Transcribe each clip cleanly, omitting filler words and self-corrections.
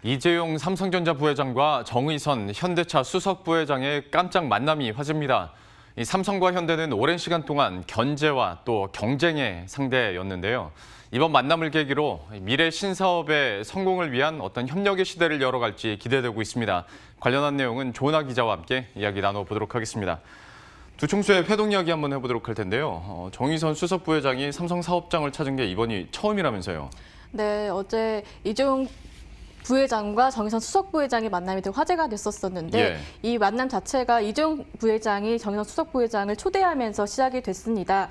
이재용 삼성전자 부회장과 정의선 현대차 수석 부회장의 깜짝 만남이 화제입니다. 이 삼성과 현대는 오랜 시간 동안 견제와 또 경쟁의 상대였는데요. 이번 만남을 계기로 미래 신사업의 성공을 위한 어떤 협력의 시대를 열어갈지 기대되고 있습니다. 관련한 내용은 조은하 기자와 함께 이야기 나눠보도록 하겠습니다. 두 총수의 회동 이야기 한번 해보도록 할 텐데요. 정의선 수석 부회장이 삼성 사업장을 찾은 게 이번이 처음이라면서요. 네, 어제 이재용 부회장과 정의선 수석 부회장의 만남이 되게 화제가 됐었는데 이 만남 자체가 이재용 부회장이 정의선 수석 부회장을 초대하면서 시작이 됐습니다.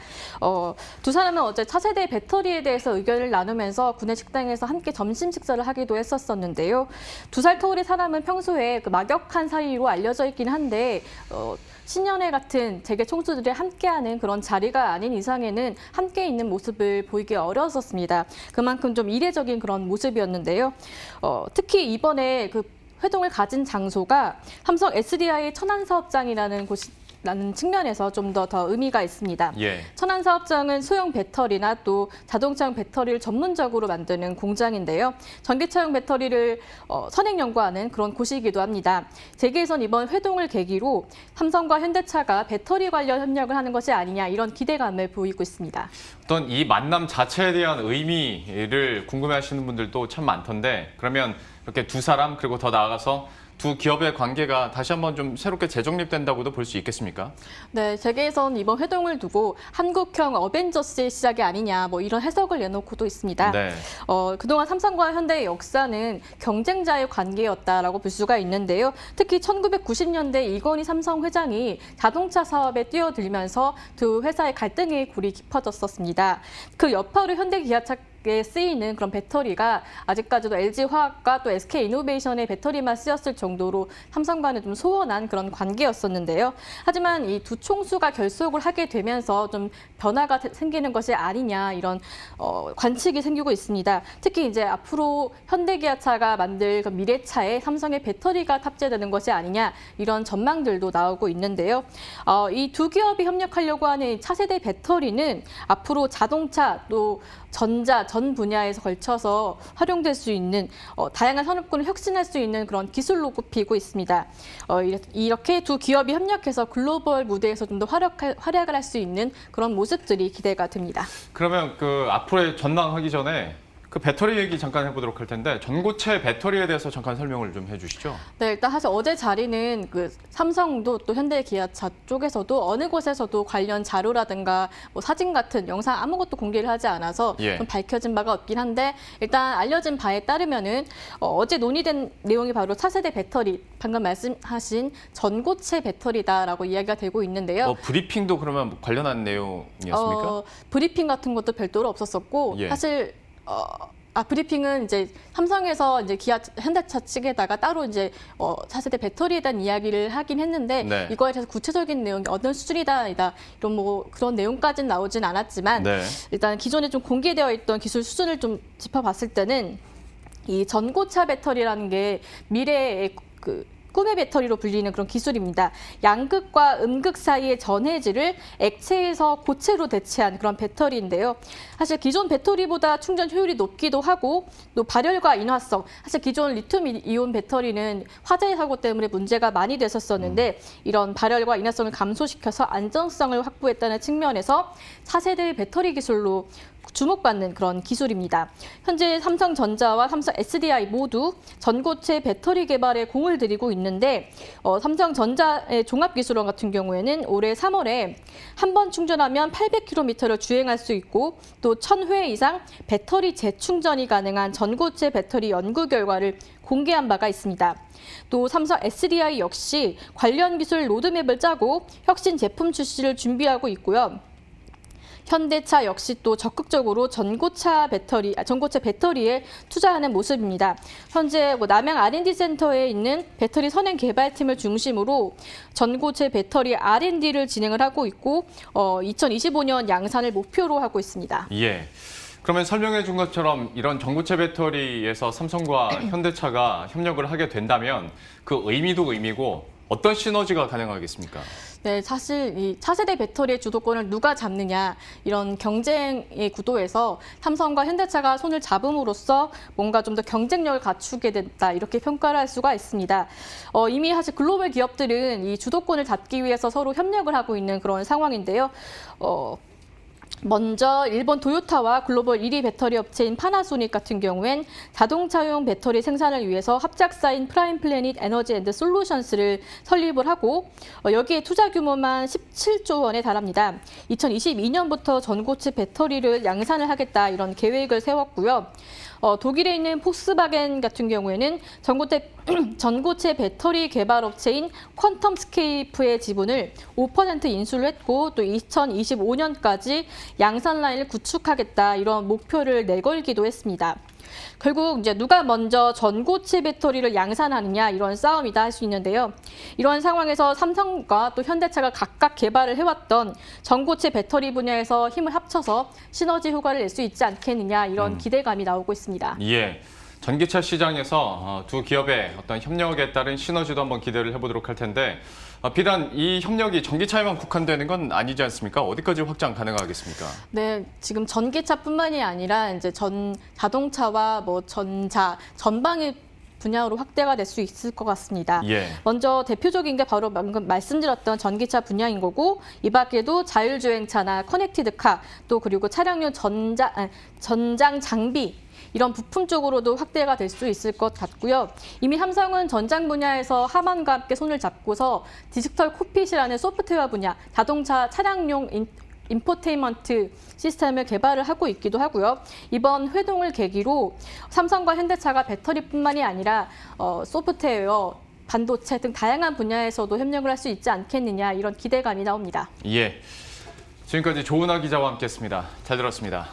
두 사람은 어제 차세대 배터리에 대해서 의견을 나누면서 구내 식당에서 함께 점심 식사를 하기도 했었는데요. 2살 터울의 사람은 평소에 그 막역한 사이로 알려져 있긴 한데 신년회 같은 재계 총수들이 함께하는 그런 자리가 아닌 이상에는 함께 있는 모습을 보이기 어려웠었습니다. 그만큼 좀 이례적인 그런 모습이었는데요. 특히 이번에 그 회동을 가진 장소가 삼성 SDI 천안사업장이라는 라는 측면에서 좀 더 의미가 있습니다. 천안사업장은 소형 배터리나 또 자동차용 배터리를 전문적으로 만드는 공장인데요. 전기차용 배터리를 선행 연구하는 그런 곳이기도 합니다. 재계에선 이번 회동을 계기로 삼성과 현대차가 배터리 관련 협력을 하는 것이 아니냐 이런 기대감을 보이고 있습니다. 어떤 이 만남 자체에 대한 의미를 궁금해하시는 분들도 참 많던데 그러면 이렇게 두 사람 그리고 더 나아가서 두 기업의 관계가 다시 한번 좀 새롭게 재정립된다고도 볼 수 있겠습니까? 네, 재계에선 이번 회동을 두고 한국형 어벤져스의 시작이 아니냐 뭐 이런 해석을 내놓고도 있습니다. 그동안 삼성과 현대의 역사는 경쟁자의 관계였다라고 볼 수가 있는데요. 특히 1990년대 이건희 삼성 회장이 자동차 사업에 뛰어들면서 두 회사의 갈등의 골이 깊어졌었습니다. 그 여파로 현대기아차 에 쓰이는 그런 배터리가 아직까지도 LG화학과 또 SK이노베이션의 배터리만 쓰였을 정도로 삼성과는 좀 소원한 그런 관계였었는데요. 하지만 이 두 총수가 결속을 하게 되면서 좀 변화가 생기는 것이 아니냐 이런 관측이 생기고 있습니다. 특히 이제 앞으로 현대기아차가 만들 그 미래차에 삼성의 배터리가 탑재되는 것이 아니냐 이런 전망들도 나오고 있는데요. 이 두 기업이 협력하려고 하는 차세대 배터리는 앞으로 자동차 또 전자, 전 분야에서 걸쳐서 활용될 수 있는 다양한 산업군을 혁신할 수 있는 그런 기술로 꼽히고 있습니다. 이렇게 두 기업이 협력해서 글로벌 무대에서 좀 더 활약을 할 수 있는 그런 모습들이 기대가 됩니다. 그러면 그 앞으로의 전망하기 전에 그 배터리 얘기 잠깐 해보도록 할 텐데 전고체 배터리에 대해서 잠깐 설명을 좀 해주시죠. 네, 일단 사실 어제 자리는 그 삼성도 또 현대기아차 쪽에서도 어느 곳에서도 관련 자료라든가 뭐 사진 같은 영상 아무것도 공개를 하지 않아서 좀 밝혀진 바가 없긴 한데 일단 알려진 바에 따르면은 어제 논의된 내용이 바로 차세대 배터리 방금 말씀하신 전고체 배터리다라고 이야기가 되고 있는데요. 브리핑도 그러면 관련한 내용이었습니까? 브리핑 같은 것도 별도로 없었었고 사실. 브리핑은 이제 삼성에서 이제 현대차 측에다가 따로 이제 차세대 배터리에 대한 이야기를 하긴 했는데 이거에 대해서 구체적인 내용이 어떤 수준이다 이런 뭐 그런 내용까지는 나오진 않았지만 일단 기존에 좀 공개되어 있던 기술 수준을 좀 짚어봤을 때는 이 전고차 배터리라는 게 미래의 꿈의 배터리로 불리는 그런 기술입니다. 양극과 음극 사이의 전해질을 액체에서 고체로 대체한 그런 배터리인데요. 사실 기존 배터리보다 충전 효율이 높기도 하고 또 발열과 인화성, 사실 기존 리튬 이온 배터리는 화재 사고 때문에 문제가 많이 됐었는데 이런 발열과 인화성을 감소시켜서 안정성을 확보했다는 측면에서 차세대 배터리 기술로 주목받는 그런 기술입니다. 현재 삼성전자와 삼성 SDI 모두 전고체 배터리 개발에 공을 들이고 있는데 삼성전자의 종합기술원 같은 경우에는 올해 3월에 한 번 충전하면 800km를 주행할 수 있고 또 1000회 이상 배터리 재충전이 가능한 전고체 배터리 연구 결과를 공개한 바가 있습니다. 또 삼성 SDI 역시 관련 기술 로드맵을 짜고 혁신 제품 출시를 준비하고 있고요. 현대차 역시 또 적극적으로 전고체 배터리에 투자하는 모습입니다. 현재 남양 R&D 센터에 있는 배터리 선행 개발팀을 중심으로 전고체 배터리 R&D를 진행을 하고 있고 2025년 양산을 목표로 하고 있습니다. 그러면 설명해 준 것처럼 이런 전고체 배터리에서 삼성과 현대차가 협력을 하게 된다면 그 의미도 의미고 어떤 시너지가 가능하겠습니까? 네, 사실 이 차세대 배터리의 주도권을 누가 잡느냐 이런 경쟁의 구도에서 삼성과 현대차가 손을 잡음으로써 뭔가 좀 더 경쟁력을 갖추게 됐다 이렇게 평가를 할 수가 있습니다. 이미 사실 글로벌 기업들은 이 주도권을 잡기 위해서 서로 협력을 하고 있는 그런 상황인데요. 먼저 일본 도요타와 글로벌 1위 배터리 업체인 파나소닉 같은 경우엔 자동차용 배터리 생산을 위해서 합작사인 프라임 플래닛 에너지 앤드 솔루션스를 설립을 하고 여기에 투자 규모만 17조 원에 달합니다. 2022년부터 전고체 배터리를 양산을 하겠다 이런 계획을 세웠고요. 독일에 있는 폭스바겐 같은 경우에는 전고체 배터리 개발 업체인 퀀텀스케이프의 지분을 5% 인수를 했고 또 2025년까지 양산 라인을 구축하겠다 이런 목표를 내걸기도 했습니다. 결국 이제 누가 먼저 전고체 배터리를 양산하느냐 이런 싸움이다 할 수 있는데요. 이런 상황에서 삼성과 또 현대차가 각각 개발을 해왔던 전고체 배터리 분야에서 힘을 합쳐서 시너지 효과를 낼 수 있지 않겠느냐 이런 기대감이 나오고 있습니다. 예. 전기차 시장에서 두 기업의 어떤 협력에 따른 시너지도 한번 기대를 해보도록 할 텐데 비단 이 협력이 전기차에만 국한되는 건 아니지 않습니까? 어디까지 확장 가능하겠습니까? 네, 지금 전기차뿐만이 아니라 이제 자동차와 뭐 전자 전방의 분야로 확대가 될 수 있을 것 같습니다. 예. 먼저 대표적인 게 바로 방금 말씀드렸던 전기차 분야인 거고 이 밖에도 자율주행차나 커넥티드카 또 그리고 차량용 전장 장비 이런 부품 쪽으로도 확대가 될 수 있을 것 같고요. 이미 삼성은 전장 분야에서 하만과 함께 손을 잡고서 디지털 콕핏이라는 소프트웨어 분야, 자동차 차량용 인포테인먼트 시스템을 개발을 하고 있기도 하고요. 이번 회동을 계기로 삼성과 현대차가 배터리뿐만이 아니라 소프트웨어, 반도체 등 다양한 분야에서도 협력을 할 수 있지 않겠느냐 이런 기대감이 나옵니다. 예, 지금까지 조은하 기자와 함께했습니다. 잘 들었습니다.